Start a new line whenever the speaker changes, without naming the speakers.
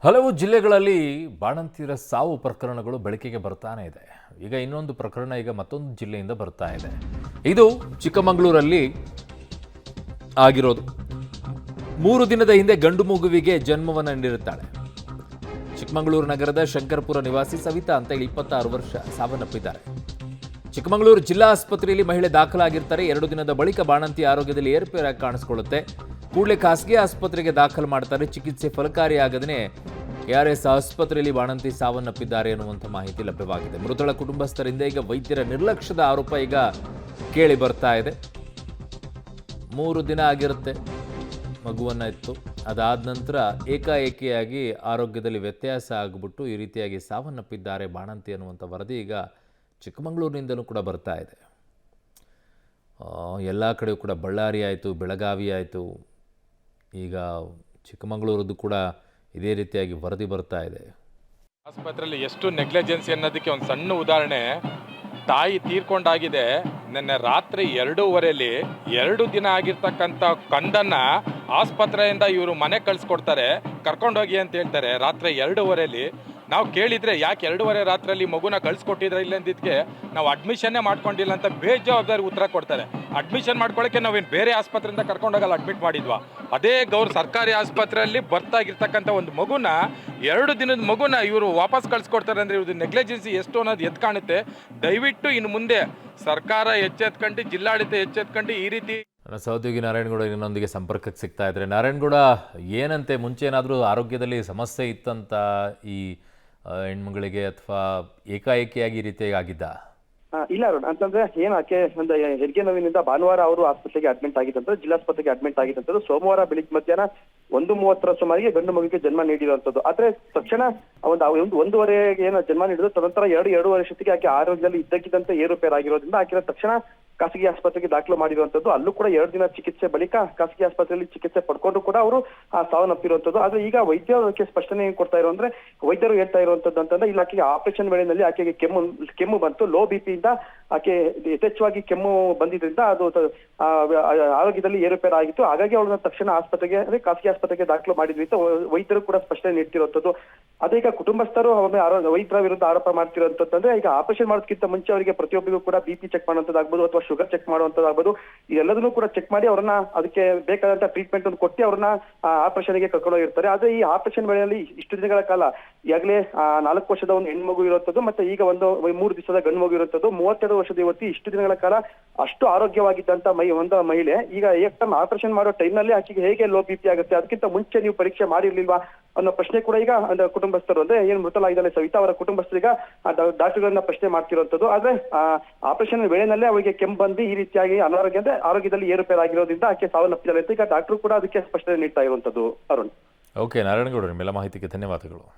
ಹಲವು ಜಿಲ್ಲೆಗಳಲ್ಲಿ ಬಾಣಂತಿಯರ ಸಾವು ಪ್ರಕರಣಗಳು ಬೆಳಕಿಗೆ ಬರ್ತಾನೆ ಇದೆ. ಈಗ ಇನ್ನೊಂದು ಪ್ರಕರಣ ಮತ್ತೊಂದು ಜಿಲ್ಲೆಯಿಂದ ಬರ್ತಾ ಇದೆ. ಇದು ಚಿಕ್ಕಮಗಳೂರಲ್ಲಿ ಆಗಿರೋದು. 3 ದಿನದ ಹಿಂದೆ ಗಂಡು ಮಗುವಿಗೆ ಜನ್ಮವನ್ನು ನೀಡುತ್ತಾಳೆ. ಚಿಕ್ಕಮಗಳೂರು ನಗರದ ಶಂಕರಪುರ ನಿವಾಸಿ ಸವಿತಾ ಅಂತ 26 ವರ್ಷ ಸಾವನ್ನಪ್ಪಿದ್ದಾರೆ. ಚಿಕ್ಕಮಗಳೂರು ಜಿಲ್ಲಾ ಆಸ್ಪತ್ರೆಯಲ್ಲಿ ಮಹಿಳೆ ದಾಖಲಾಗಿರ್ತಾರೆ. 2 ದಿನದ ಬಳಿಕ ಬಾಣಂತಿ ಆರೋಗ್ಯದಲ್ಲಿ ಏರುಪೇರಾಗಿ ಕಾಣಿಸಿಕೊಳ್ಳುತ್ತೆ. ಕೂಡಲೇ ಖಾಸಗಿ ಆಸ್ಪತ್ರೆಗೆ ದಾಖಲು ಮಾಡ್ತಾರೆ. ಚಿಕಿತ್ಸೆ ಫಲಕಾರಿಯಾಗದೇ ARS ಆಸ್ಪತ್ರೆಯಲ್ಲಿ ಬಾಣಂತಿ ಸಾವನ್ನಪ್ಪಿದ್ದಾರೆ ಅನ್ನುವಂಥ ಮಾಹಿತಿ ಲಭ್ಯವಾಗಿದೆ. ಮೃತಳ ಕುಟುಂಬಸ್ಥರಿಂದ ಈಗ ವೈದ್ಯರ ನಿರ್ಲಕ್ಷ್ಯದ ಆರೋಪ ಈಗ ಕೇಳಿ ಬರ್ತಾ ಇದೆ. 3 ದಿನ ಆಗಿರುತ್ತೆ ಮಗುವನ್ನು ಇತ್ತು. ಅದಾದ ನಂತರ ಏಕಾಏಕಿಯಾಗಿ ಆರೋಗ್ಯದಲ್ಲಿ ವ್ಯತ್ಯಾಸ ಆಗಿಬಿಟ್ಟು ಈ ರೀತಿಯಾಗಿ ಸಾವನ್ನಪ್ಪಿದ್ದಾರೆ ಬಾಣಂತಿ ಅನ್ನುವಂಥ ವರದಿ ಈಗ ಚಿಕ್ಕಮಗಳೂರಿನಿಂದಲೂ ಕೂಡ ಬರ್ತಾ ಇದೆ. ಎಲ್ಲ ಕಡೆಯೂ ಕೂಡ ಬಳ್ಳಾರಿ ಆಯಿತು, ಬೆಳಗಾವಿ ಆಯಿತು, ಈಗ ಚಿಕ್ಕಮಗಳೂರದ್ದು ಕೂಡ ಇದೇ ರೀತಿಯಾಗಿ ವರದಿ ಬರ್ತಾ ಇದೆ.
ಆಸ್ಪತ್ರೆಯಲ್ಲಿ ಎಷ್ಟು ನೆಗ್ಲೆಜೆನ್ಸಿ ಅನ್ನೋದಕ್ಕೆ ಒಂದು ಸಣ್ಣ ಉದಾಹರಣೆ. ತಾಯಿ ತೀರ್ಕೊಂಡಾಗಿದೆ. ನಿನ್ನೆ ರಾತ್ರಿ 2:15 2 ದಿನ ಆಗಿರ್ತಕ್ಕಂಥ ಕಂದನ್ನ ಆಸ್ಪತ್ರೆಯಿಂದ ಇವರು ಮನೆ ಕಳಿಸ್ಕೊಡ್ತಾರೆ, ಕರ್ಕೊಂಡೋಗಿ ಅಂತ ಹೇಳ್ತಾರೆ. ರಾತ್ರಿ 2:15 ನಾವು ಕೇಳಿದರೆ ಯಾಕೆ 2:15 ರಾತ್ರಿಯಲ್ಲಿ ಮಗುನ ಕಳಿಸ್ಕೊಟ್ಟಿದ್ರೆ ಇಲ್ಲ ಅಂದಿದ್ದಕ್ಕೆ ನಾವು ಅಡ್ಮಿಷನ್ನೇ ಮಾಡ್ಕೊಂಡಿಲ್ಲ ಅಂತ ಬೇಜವಾಬ್ದಾರಿ ಉತ್ತರ ಕೊಡ್ತಾರೆ. ಅಡ್ಮಿಷನ್ ಮಾಡ್ಕೊಳ್ಳೋಕ್ಕೆ ನಾವೇನು ಬೇರೆ ಆಸ್ಪತ್ರೆಯಿಂದ ಕರ್ಕೊಂಡೋಗಲ್ಲ, ಅಡ್ಮಿಟ್ ಮಾಡಿದ್ವಾ? ಅದೇ ಸರ್ಕಾರಿ ಆಸ್ಪತ್ರೆಯಲ್ಲಿ ಬರ್ತಾಗಿರ್ತಕ್ಕಂಥ ಒಂದು ಮಗುನ 2 ದಿನದ ಮಗುನ ಇವರು ವಾಪಸ್ ಕಳಿಸ್ಕೊಡ್ತಾರೆ ಅಂದರೆ ಇವ್ರದ್ದು ನೆಗ್ಲೆಜೆನ್ಸಿ ಎಷ್ಟು ಅನ್ನೋದು ಎದ್ದು ಕಾಣುತ್ತೆ. ದಯವಿಟ್ಟು ಇನ್ನು ಮುಂದೆ ಸರ್ಕಾರ ಎಚ್ಚೆತ್ಕೊಂಡು, ಜಿಲ್ಲಾಡಳಿತ ಎಚ್ಚೆತ್ಕೊಂಡು ಈ ರೀತಿ.
ನನ್ನ ಸಹೋದ್ಯೋಗಿ ನಾರಾಯಣಗೌಡ ಇನ್ನೊಂದಿಗೆ ಸಂಪರ್ಕಕ್ಕೆ ಸಿಗ್ತಾ ಇದ್ದಾರೆ. ನಾರಾಯಣಗೌಡ, ಏನಂತೆ ಮುಂಚೆ ಏನಾದರೂ ಆರೋಗ್ಯದಲ್ಲಿ ಸಮಸ್ಯೆ ಇತ್ತಂತ ಈ ಹೆಣ್ಮಗಳಿಗೆ, ಅಥವಾ ಏಕಾಏಕಿಯಾಗಿ ಈ ರೀತಿಯಾಗಿ ಆಗಿದ್ದ?
ಇಲ್ಲ ಅರುಣ್, ಅಂತಂದ್ರೆ ಏನು ಆಕೆ ಒಂದು ಹೆರಿಗೆ ನೋವಿನಿಂದ ಭಾನುವಾರ ಅವರು ಆಸ್ಪತ್ರೆಗೆ ಅಡ್ಮಿಟ್ ಆಗಿದ್ದಂತ, ಜಿಲ್ಲಾಸ್ಪತ್ರೆಗೆ ಅಡ್ಮಿಟ್ ಆಗಿದ್ದಂಥದ್ದು. ಸೋಮವಾರ ಬೆಳಿಗ್ಗೆ ಮಧ್ಯಾಹ್ನ 1:30 ಸುಮಾರಿಗೆ ಗಂಡು ಮಗುವಿಗೆ ಜನ್ಮ ನೀಡಿರುವಂತದ್ದು. ಆದ್ರೆ ತಕ್ಷಣ ಒಂದೂವರೆ ಏನು ಜನ್ಮ ನೀಡಿದ್ರು, ತದನಂತರ 2-2.5 ವರ್ಷಕ್ಕೆ ಆಕೆ ಆರೋಗ್ಯದಲ್ಲಿ ಇದ್ದಕ್ಕಿದ್ದಂತೆ ಏರುಪೇರಾಗಿರೋದ್ರಿಂದ ಆಕೆ ತಕ್ಷಣ ಖಾಸಗಿ ಆಸ್ಪತ್ರೆಗೆ ದಾಖಲು ಮಾಡಿರುವಂತದ್ದು. ಅಲ್ಲೂ ಕೂಡ 2 ದಿನ ಚಿಕಿತ್ಸೆ ಬಳಿಕ ಖಾಸಗಿ ಆಸ್ಪತ್ರೆಯಲ್ಲಿ ಚಿಕಿತ್ಸೆ ಪಡ್ಕೊಂಡು ಕೂಡ ಅವರು ಸಾವನ್ನಪ್ಪಿರುವಂತದ್ದು. ಆದ್ರೆ ಈಗ ವೈದ್ಯರು ಸ್ಪಷ್ಟನೆ ಏನ್ ಕೊಡ್ತಾ ಇರೋ ಅಂದ್ರೆ, ವೈದ್ಯರು ಹೇಳ್ತಾ ಇರುವಂತದ್ದು ಅಂತಂದ್ರೆ, ಇಲ್ಲ ಆಕೆಗೆ ಆಪರೇಷನ್ ವೇಳೆಯಲ್ಲಿ ಆಕೆಗೆ ಕೆಮ್ಮು ಬಂತು, ಲೋ BP ಇಂದ ಆಕೆ ಯಥೇಚ್ಛವಾಗಿ ಕೆಮ್ಮು ಬಂದಿದ್ರಿಂದ ಅದು ಆರೋಗ್ಯದಲ್ಲಿ ಏರುಪೇರು ಆಗಿತ್ತು. ಹಾಗಾಗಿ ಅವಳನ್ನ ತಕ್ಷಣ ಆಸ್ಪತ್ರೆಗೆ, ಅಂದ್ರೆ ಖಾಸಗಿ ಆಸ್ಪತ್ರೆಗೆ ದಾಖಲು ಮಾಡಿದ್ವಿ ಅಂತ ವೈದ್ಯರು ಕೂಡ ಸ್ಪಷ್ಟನೆ ನೀಡ್ತಿರುವಂತದ್ದು. ಅದೇ ಈಗ ಕುಟುಂಬಸ್ಥರು ವೈದ್ಯರ ವಿರುದ್ಧ ಆರೋಪ ಮಾಡ್ತಿರುವಂತಂದ್ರೆ, ಈಗ ಆಪರೇಷನ್ ಮಾಡೋದಕ್ಕಿಂತ ಮುಂಚೆ ಅವರಿಗೆ ಪ್ರತಿಯೊಬ್ಬರಿಗೂ ಕೂಡ BP ಚೆಕ್ ಮಾಡುವಂತದ್ದಾಗ್ಬೋದು, ಅಥವಾ ಶುಗರ್ ಚೆಕ್ ಮಾಡುವಂತದ್ದಾಗ್ಬೋದು, ಇದೆಲ್ಲದನ್ನು ಕೂಡ ಚೆಕ್ ಮಾಡಿ ಅವ್ರನ್ನ ಅದಕ್ಕೆ ಬೇಕಾದಂತ ಟ್ರೀಟ್ಮೆಂಟ್ ಅನ್ನು ಕೊಟ್ಟು ಅವ್ರನ್ನ ಆಪರೇಷನ್ಗೆ ಕರ್ಕೊಂಡೋಗಿರ್ತಾರೆ. ಆದ್ರೆ ಈ ಆಪರೇಷನ್ ವೇಳೆಯಲ್ಲಿ ಇಷ್ಟು ದಿನಗಳ ಕಾಲ ಈಗಾಗಲೇ 4 ವರ್ಷದ ಒಂದು ಹೆಣ್ಮಗು ಇರುವಂತದ್ದು, ಮತ್ತೆ ಈಗ 3 ದಿವಸದ ಗಂಡು ಮಗು ಇರುವಂತದ್ದು. 32 ವರ್ಷದ ಯುವತಿ ಇಷ್ಟು ದಿನಗಳ ಕಾಲ ಅಷ್ಟು ಆರೋಗ್ಯವಾಗಿದ್ದಂತ ಒಂದು ಮಹಿಳೆ ಈಗ ಆಪರೇಷನ್ ಮಾಡೋ ಟೈಮ್ನಲ್ಲಿ ಆಕೆಗೆ ಹೇಗೆ ಲೋ BP ಆಗುತ್ತೆ? ಅದಕ್ಕಿಂತ ಮುಂಚೆ ನೀವು ಪರೀಕ್ಷೆ ಮಾಡಿರ್ಲಿಲ್ವಾ ಅನ್ನೋ ಪ್ರಶ್ನೆ ಕೂಡ ಈಗ ಕುಟುಂಬಸ್ಥರು, ಅಂದ್ರೆ ಏನು ಮೃತಲಾಗಿದ್ದಾಳೆ ಸವಿತಾ ಅವರ ಕುಟುಂಬಸ್ಥರಿಗೆ ಡಾಕ್ಟರ್ಗಳನ್ನ ಪ್ರಶ್ನೆ ಮಾಡ್ತಿರುವಂತದ್ದು. ಆದ್ರೆ ಆಪರೇಷನ್ ವೇಳೆನಲ್ಲೇ ಅವರಿಗೆ ಕೆಮ್ಮು ಬಂದು ಈ ರೀತಿಯಾಗಿ ಅನಾರೋಗ್ಯ, ಅಂದ್ರೆ ಆರೋಗ್ಯದಲ್ಲಿ ಏರುಪೇರಾಗಿರೋದ್ರಿಂದ ಆಕೆ ಸಾವನ್ನಪ್ಪಿದ್ದಾಳೆ ಅಂತ ಈಗ ಡಾಕ್ಟರ್ ಕೂಡ ಅದಕ್ಕೆ ಸ್ಪಷ್ಟನೆ ನೀಡ್ತಾ ಇರುವಂತದ್ದು. ಅರುಣ್.
ಓಕೆ ನಾರಾಯಣಗೌಡ, ನಿಮ್ಮೆಲ್ಲ ಮಾಹಿತಿಗೆ ಧನ್ಯವಾದಗಳು.